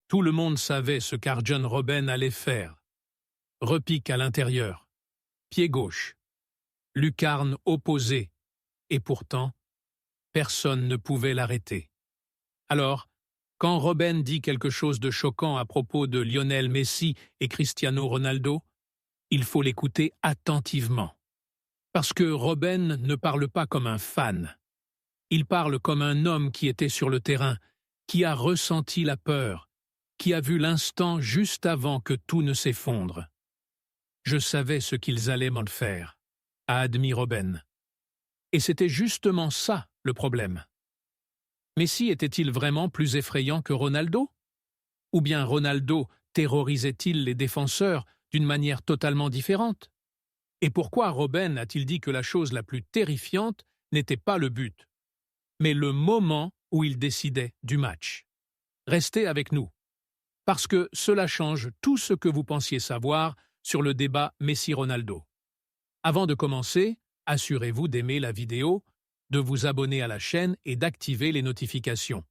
Tout le monde savait ce qu'Arjen Robben allait faire. Repique à l'intérieur, pied gauche, lucarne opposée, et pourtant, personne ne pouvait l'arrêter. Alors, quand Robben dit quelque chose de choquant à propos de Lionel Messi et Cristiano Ronaldo, il faut l'écouter attentivement. Parce que Robben ne parle pas comme un fan. Il parle comme un homme qui était sur le terrain, qui a ressenti la peur, qui a vu l'instant juste avant que tout ne s'effondre. Je savais ce qu'ils allaient m'en faire, a admis Robben. Et c'était justement ça le problème. Messi était-il vraiment plus effrayant que Ronaldo? Ou bien Ronaldo terrorisait-il les défenseurs d'une manière totalement différente? Et pourquoi Robben a-t-il dit que la chose la plus terrifiante n'était pas le but, mais le moment où il décidait du match? Restez avec nous, parce que cela change tout ce que vous pensiez savoir sur le débat Messi-Ronaldo. Avant de commencer, assurez-vous d'aimer la vidéo, de vous abonner à la chaîne et d'activer les notifications.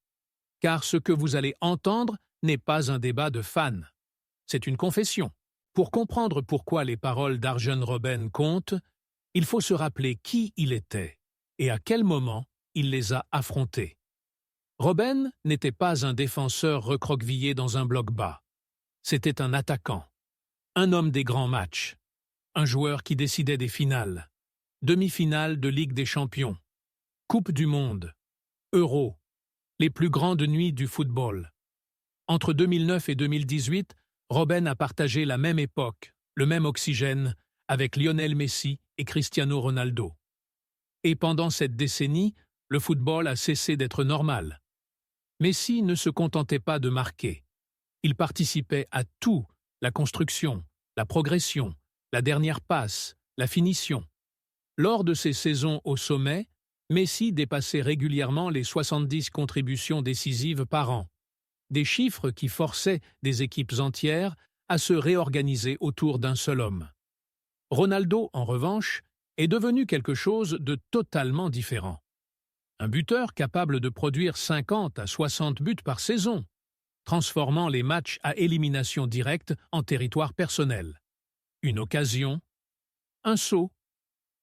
Car ce que vous allez entendre n'est pas un débat de fans. C'est une confession. Pour comprendre pourquoi les paroles d'Arjen Robben comptent, il faut se rappeler qui il était et à quel moment il les a affrontés. Robben n'était pas un défenseur recroquevillé dans un bloc bas. C'était un attaquant, un homme des grands matchs, un joueur qui décidait des finales, demi-finales de Ligue des Champions, Coupe du Monde, Euro, les plus grandes nuits du football. Entre 2009 et 2018, Robben a partagé la même époque, le même oxygène, avec Lionel Messi et Cristiano Ronaldo. Et pendant cette décennie, le football a cessé d'être normal. Messi ne se contentait pas de marquer. Il participait à tout, la construction, la progression, la dernière passe, la finition. Lors de ses saisons au sommet, Messi dépassait régulièrement les 70 contributions décisives par an. Des chiffres qui forçaient des équipes entières à se réorganiser autour d'un seul homme. Ronaldo, en revanche, est devenu quelque chose de totalement différent. Un buteur capable de produire 50 à 60 buts par saison, transformant les matchs à élimination directe en territoire personnel. Une occasion, un saut,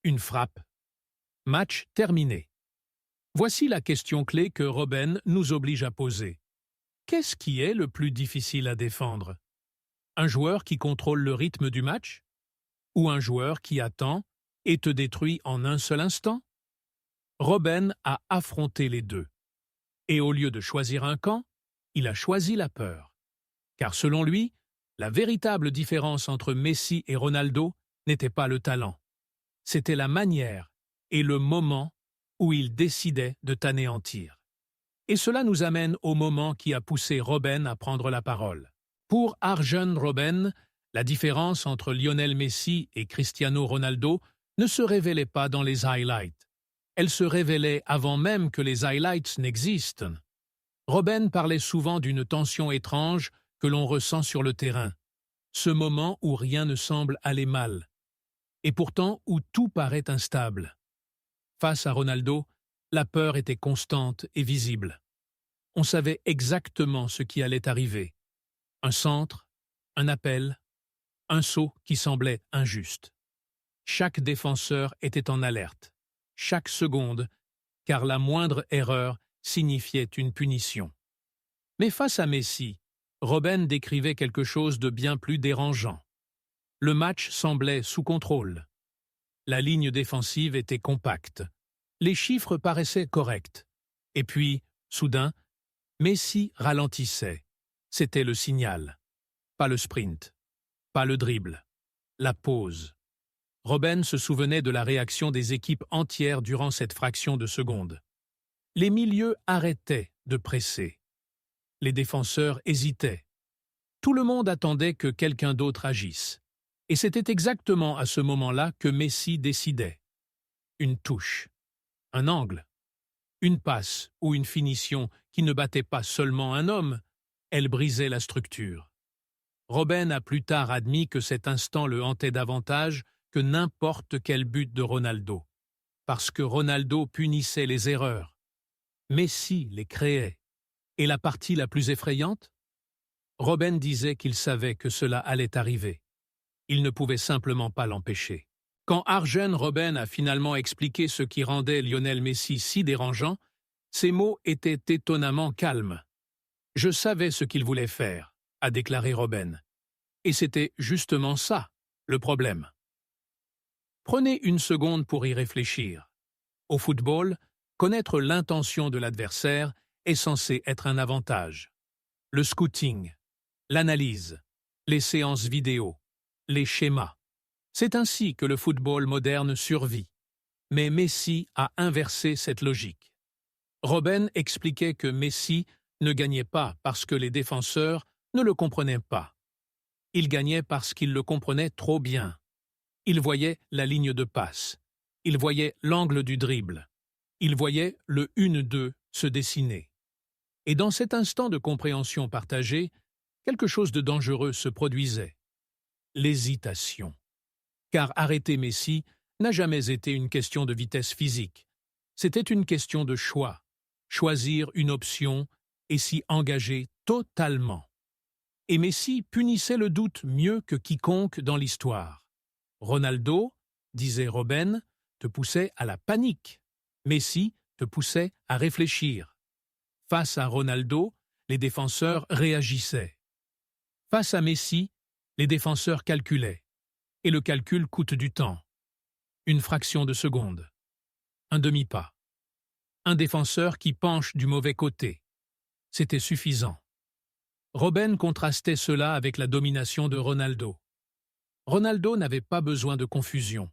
une frappe. Match terminé. Voici la question clé que Robben nous oblige à poser. Qu'est-ce qui est le plus difficile à défendre? Un joueur qui contrôle le rythme du match? Ou un joueur qui attend et te détruit en un seul instant? Robben a affronté les deux. Et au lieu de choisir un camp, il a choisi la peur. Car selon lui, la véritable différence entre Messi et Ronaldo n'était pas le talent. C'était la manière et le moment où il décidait de t'anéantir. Et cela nous amène au moment qui a poussé Robben à prendre la parole. Pour Arjen Robben, la différence entre Lionel Messi et Cristiano Ronaldo ne se révélait pas dans les highlights. Elle se révélait avant même que les highlights n'existent. Robben parlait souvent d'une tension étrange que l'on ressent sur le terrain, ce moment où rien ne semble aller mal, et pourtant où tout paraît instable. Face à Ronaldo, la peur était constante et visible. On savait exactement ce qui allait arriver. Un centre, un appel, un saut qui semblait injuste. Chaque défenseur était en alerte, chaque seconde, car la moindre erreur signifiait une punition. Mais face à Messi, Robben décrivait quelque chose de bien plus dérangeant. Le match semblait sous contrôle. La ligne défensive était compacte. Les chiffres paraissaient corrects. Et puis, soudain, Messi ralentissait. C'était le signal. Pas le sprint. Pas le dribble. La pause. Robben se souvenait de la réaction des équipes entières durant cette fraction de seconde. Les milieux arrêtaient de presser. Les défenseurs hésitaient. Tout le monde attendait que quelqu'un d'autre agisse. Et c'était exactement à ce moment-là que Messi décidait. Une touche, un angle, une passe ou une finition qui ne battait pas seulement un homme, elle brisait la structure. Robben a plus tard admis que cet instant le hantait davantage que n'importe quel but de Ronaldo, parce que Ronaldo punissait les erreurs. Messi les créait. Et la partie la plus effrayante? Robben disait qu'il savait que cela allait arriver. Il ne pouvait simplement pas l'empêcher. Quand Arjen Robben a finalement expliqué ce qui rendait Lionel Messi si dérangeant, ses mots étaient étonnamment calmes. « Je savais ce qu'il voulait faire », a déclaré Robben. Et c'était justement ça, le problème. Prenez une seconde pour y réfléchir. Au football, connaître l'intention de l'adversaire est censé être un avantage. Le scouting, l'analyse, les séances vidéo, les schémas. C'est ainsi que le football moderne survit. Mais Messi a inversé cette logique. Robben expliquait que Messi ne gagnait pas parce que les défenseurs ne le comprenaient pas. Il gagnait parce qu'il le comprenait trop bien. Il voyait la ligne de passe. Il voyait l'angle du dribble. Il voyait le 1-2 se dessiner. Et dans cet instant de compréhension partagée, quelque chose de dangereux se produisait. L'hésitation. Car arrêter Messi n'a jamais été une question de vitesse physique. C'était une question de choix. Choisir une option et s'y engager totalement. Et Messi punissait le doute mieux que quiconque dans l'histoire. Ronaldo, disait Robben, te poussait à la panique. Messi te poussait à réfléchir. Face à Ronaldo, les défenseurs réagissaient. Face à Messi, les défenseurs calculaient. Et le calcul coûte du temps. Une fraction de seconde. Un demi-pas. Un défenseur qui penche du mauvais côté. C'était suffisant. Robben contrastait cela avec la domination de Ronaldo. Ronaldo n'avait pas besoin de confusion.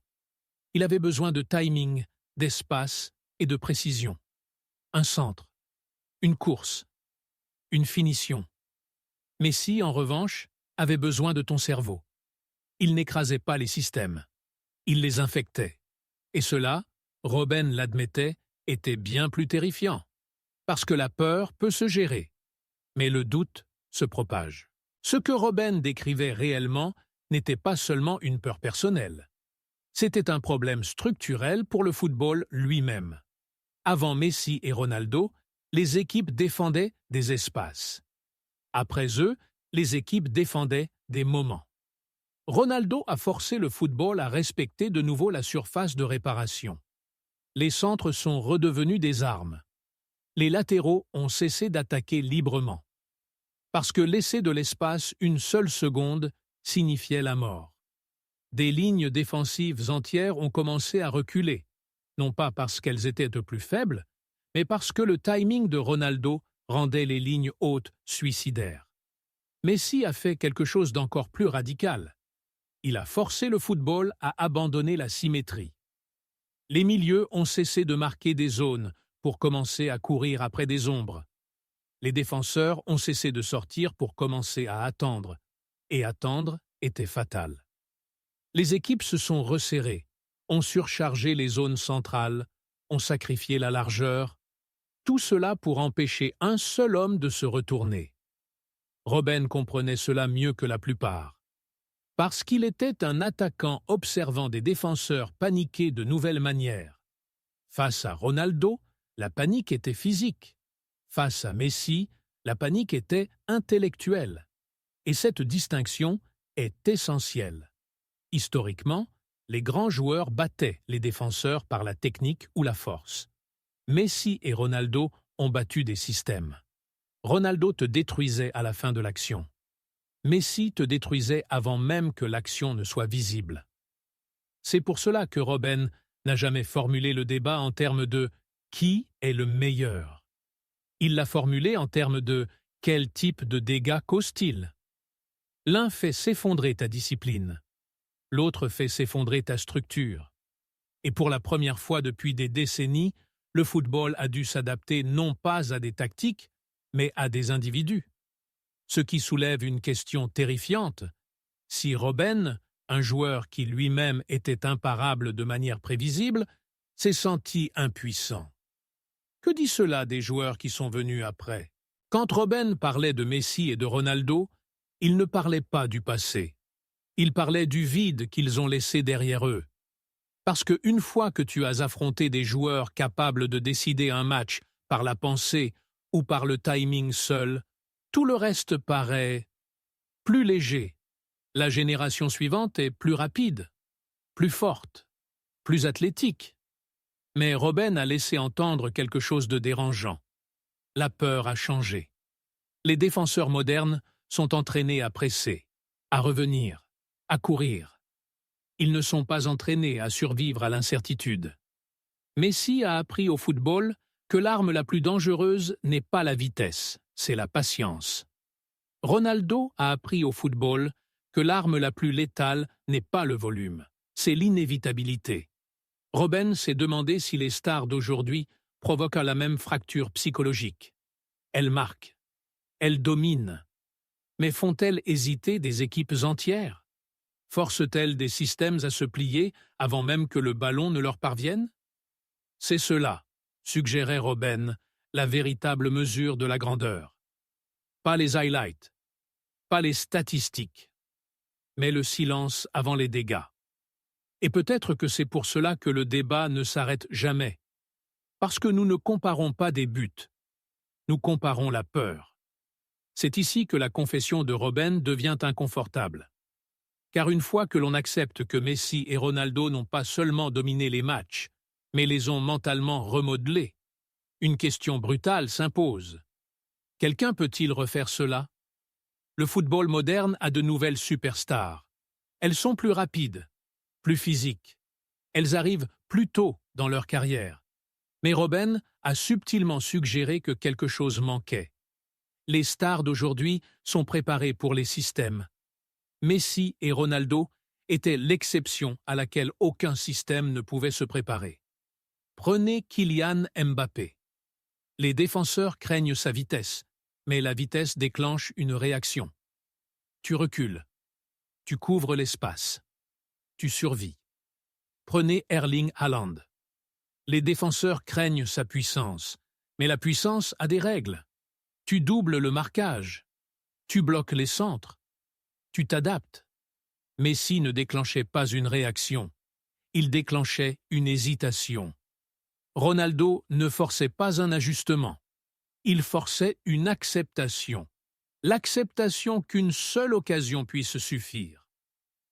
Il avait besoin de timing, d'espace et de précision. Un centre, une course, une finition. Messi, en revanche, avait besoin de ton cerveau. Il n'écrasait pas les systèmes. Il les infectait. Et cela, Robben l'admettait, était bien plus terrifiant. Parce que la peur peut se gérer. Mais le doute se propage. Ce que Robben décrivait réellement n'était pas seulement une peur personnelle. C'était un problème structurel pour le football lui-même. Avant Messi et Ronaldo, les équipes défendaient des espaces. Après eux, les équipes défendaient des moments. Ronaldo a forcé le football à respecter de nouveau la surface de réparation. Les centres sont redevenus des armes. Les latéraux ont cessé d'attaquer librement. Parce que laisser de l'espace une seule seconde signifiait la mort. Des lignes défensives entières ont commencé à reculer, non pas parce qu'elles étaient de plus faibles, mais parce que le timing de Ronaldo rendait les lignes hautes suicidaires. Messi a fait quelque chose d'encore plus radical. Il a forcé le football à abandonner la symétrie. Les milieux ont cessé de marquer des zones pour commencer à courir après des ombres. Les défenseurs ont cessé de sortir pour commencer à attendre, et attendre était fatal. Les équipes se sont resserrées, ont surchargé les zones centrales, ont sacrifié la largeur, tout cela pour empêcher un seul homme de se retourner. Robben comprenait cela mieux que la plupart. Parce qu'il était un attaquant observant des défenseurs paniquer de nouvelles manières. Face à Ronaldo, la panique était physique. Face à Messi, la panique était intellectuelle. Et cette distinction est essentielle. Historiquement, les grands joueurs battaient les défenseurs par la technique ou la force. Messi et Ronaldo ont battu des systèmes. Ronaldo te détruisait à la fin de l'action. Messi te détruisait avant même que l'action ne soit visible. C'est pour cela que Robben n'a jamais formulé le débat en termes de « qui est le meilleur ?» Il l'a formulé en termes de « quel type de dégâts cause-t-il ?» L'un fait s'effondrer ta discipline, l'autre fait s'effondrer ta structure. Et pour la première fois depuis des décennies, le football a dû s'adapter non pas à des tactiques, mais à des individus. Ce qui soulève une question terrifiante. Si Robben, un joueur qui lui-même était imparable de manière prévisible, s'est senti impuissant. Que dit cela des joueurs qui sont venus après? Quand Robben parlait de Messi et de Ronaldo, il ne parlait pas du passé. Il parlait du vide qu'ils ont laissé derrière eux. Parce qu'une fois que tu as affronté des joueurs capables de décider un match par la pensée ou par le timing seul, tout le reste paraît plus léger. La génération suivante est plus rapide, plus forte, plus athlétique. Mais Robben a laissé entendre quelque chose de dérangeant. La peur a changé. Les défenseurs modernes sont entraînés à presser, à revenir, à courir. Ils ne sont pas entraînés à survivre à l'incertitude. Messi a appris au football que l'arme la plus dangereuse n'est pas la vitesse, c'est la patience. Ronaldo a appris au football que l'arme la plus létale n'est pas le volume, c'est l'inévitabilité. Robben s'est demandé si les stars d'aujourd'hui provoquent la même fracture psychologique. Elles marquent, elles dominent. Mais font-elles hésiter des équipes entières? Forcent-elles des systèmes à se plier avant même que le ballon ne leur parvienne? C'est cela, suggérait Robben, la véritable mesure de la grandeur. Pas les highlights, pas les statistiques, mais le silence avant les dégâts. Et peut-être que c'est pour cela que le débat ne s'arrête jamais. Parce que nous ne comparons pas des buts, nous comparons la peur. C'est ici que la confession de Robben devient inconfortable. Car une fois que l'on accepte que Messi et Ronaldo n'ont pas seulement dominé les matchs, mais les ont mentalement remodelés, une question brutale s'impose. Quelqu'un peut-il refaire cela? Le football moderne a de nouvelles superstars. Elles sont plus rapides, plus physiques. Elles arrivent plus tôt dans leur carrière. Mais Robben a subtilement suggéré que quelque chose manquait. Les stars d'aujourd'hui sont préparées pour les systèmes. Messi et Ronaldo étaient l'exception à laquelle aucun système ne pouvait se préparer. Prenez Kylian Mbappé. Les défenseurs craignent sa vitesse, mais la vitesse déclenche une réaction. Tu recules. Tu couvres l'espace. Tu survis. Prenez Erling Haaland. Les défenseurs craignent sa puissance, mais la puissance a des règles. Tu doubles le marquage. Tu bloques les centres. Tu t'adaptes. Messi ne déclenchait pas une réaction. Il déclenchait une hésitation. Ronaldo ne forçait pas un ajustement. Il forçait une acceptation. L'acceptation qu'une seule occasion puisse suffire.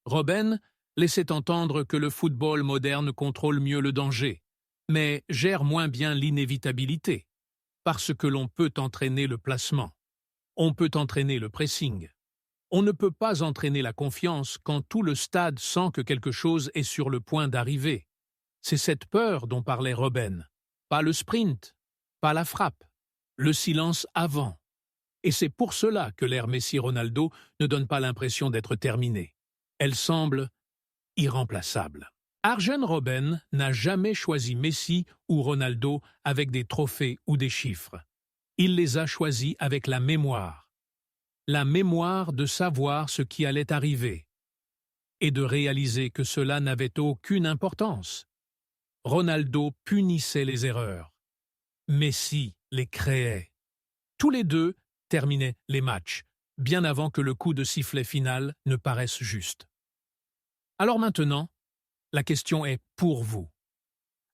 Robben laissait entendre que le football moderne contrôle mieux le danger, mais gère moins bien l'inévitabilité, parce que l'on peut entraîner le placement. On peut entraîner le pressing. On ne peut pas entraîner la confiance quand tout le stade sent que quelque chose est sur le point d'arriver. C'est cette peur dont parlait Robben. Pas le sprint, pas la frappe, le silence avant. Et c'est pour cela que l'ère Messi-Ronaldo ne donne pas l'impression d'être terminée. Elle semble irremplaçable. Arjen Robben n'a jamais choisi Messi ou Ronaldo avec des trophées ou des chiffres. Il les a choisis avec la mémoire. La mémoire de savoir ce qui allait arriver et de réaliser que cela n'avait aucune importance. Ronaldo punissait les erreurs. Messi les créait. Tous les deux terminaient les matchs, bien avant que le coup de sifflet final ne paraisse juste. Alors maintenant, la question est pour vous.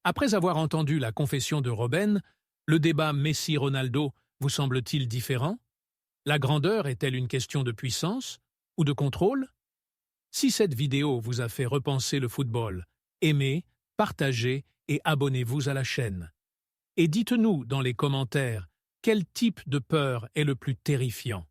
Après avoir entendu la confession de Robben, le débat Messi-Ronaldo vous semble-t-il différent? La grandeur est-elle une question de puissance ou de contrôle? Si cette vidéo vous a fait repenser le football, aimez, partagez et abonnez-vous à la chaîne. Et dites-nous dans les commentaires quel type de peur est le plus terrifiant.